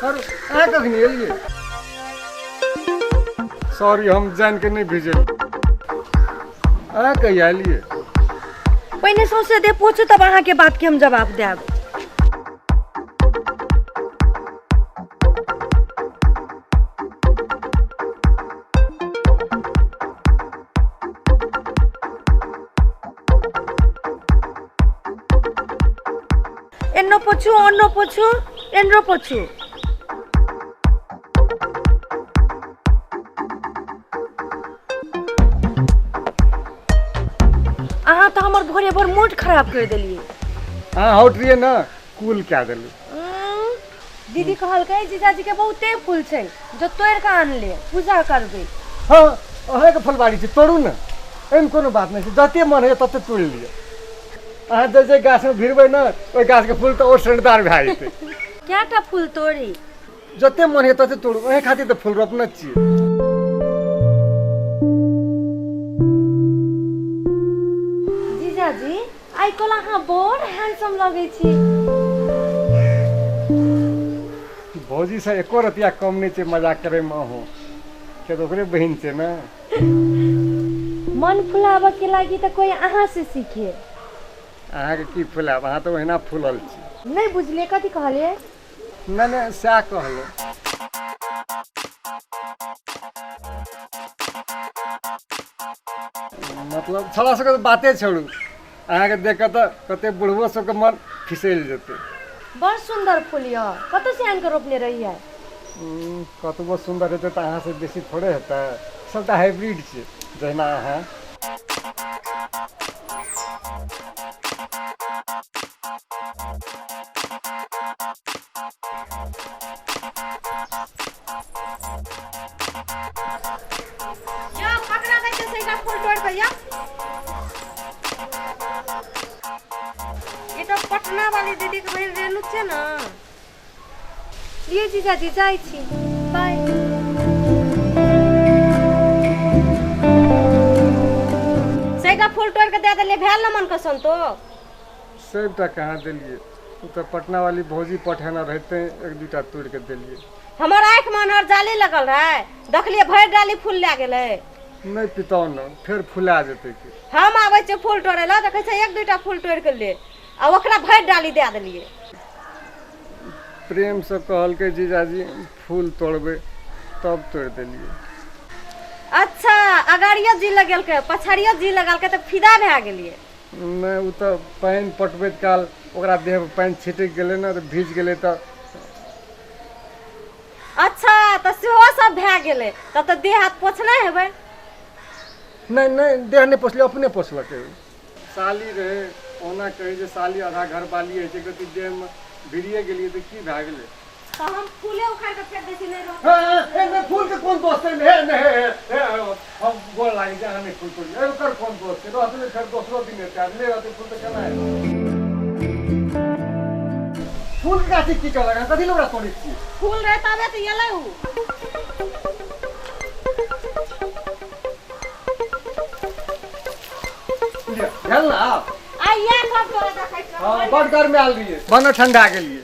और आ कखनी एलिए? सॉरी हम जान के नहीं भेजे। आ कहिया एलिए? पहले सोचे दे पूछू तब अहाँ के बात के हम जवाब देब। एन्नो पूछू ओन्नो पूछू एन्नो पूछू। अहाँ तो हमार भोरे भोर मूड खराब कर दिलिए। हाँ हट रही है ना, कूल क्या दिलू। दीदी कहलकै जीजाजी के बहुते फूल छै जो तोड़ के आन ले पूजा करबे। हाँ अहे के फुलबाड़ी छै, तोड़ू ना, एम कोनो बात नहीं छै, जते मन है तते तोड़ लिया। अहाँ जैसे गाछ में भिड़बै ना ओइ गाछ के फूल तो और सेंटदार भए जेतै। क्याटा फूल तोड़ी? जते मन है तते तोड़ू, ओहे खातिर तो फूल रोपना चाहिए। जीजाजी आई कल अहाँ बड़ हैंडसम लगै छी। भौजी से एको रुपया कम नहीं छै मजाक करे में हो के, ओकरे बहिन छै ना। मन फुलाबे के लागी तो कोई अहाँ से सीखे। अहाँ के की फुलाब, अहाँ तो ओहिना फूलल छी। नहीं बुझलिए कथी कहलिए? नहीं सएह कहलो। मतलब छोड़ा सबके तो बाते छोड़ू, अहाँ के देख तो कते बुढ़बो सबके मन फिसैल जेतै। बड़ सुंदर फूल य, कतौ से आन के रोपने रही है? कतबो सुंदर हेतै तो अहाँ से बेसी थोड़े हेतै, सबटा हाइब्रिड छै जहिना अहाँ। या पकड़ा दे से का फूल तोड़ के या। ये तो पटना वाली दीदी के बहन रेणु छै ना। लिए जीजाजी जाइ छी, बाय। सेगा फूल तोड़ के दे देले भेल न मन कसन तो। सबटा कहाँ दिलिए, तो पटना वाली भौजी पठाना रहते एक दूटा तोड़ के दिलिए। हमर आँख में और जाली लगल रहे, देखलिए भर डाली फूल ले गेले। नहीं पिताओ न, फिर फुला जेतै कि। हम आबै छै फूल तोड़े ला, देखै छै एक दूटा फूल तोड़ के ले आ ओकरा भर डाली दे देलिए। प्रेम से कहलकै जीजाजी फूल तोड़बै तब तोड़ देलिए। अच्छा अगाड़िया जी लगेलकै पछाड़िया जी लगेलकै तो फिदा भए गेलिए। नहीं उ तो पानी पटबैत काल ओकरा देह पर पानी छिटक गेलै ना तो भीज गेलै तो। अच्छा तो सेहो सब भए गेलै तब तो देह हाथ पोछने हेबै। नहीं देह नहीं पोछले, अपने पोछलकै। साली रहे ओना कहे जे साली आधा घर वाली है छै, कति देह में भिड़िए गेलिए तो की भए गेलै। तो हम फूले उखाड़ के फेंक देसी नहीं रहो। ए फूल के कोन दोस्त है? हे हम गोल लागी जा, नहीं फूल तोड़ी ए कर कोन दोस्त है? रहते फिर दूसरो दिन है, आदमी रहते फूल तो केना है? फूल के गाछी की कर लगा, कथि लोग तोड़ी छी? फूल रहे तबे तो येलै उ। भेल ना आ या सब तोरा देखै छ। हां बड़ गर्मी आल रही है, बनो ठंडा के लिए।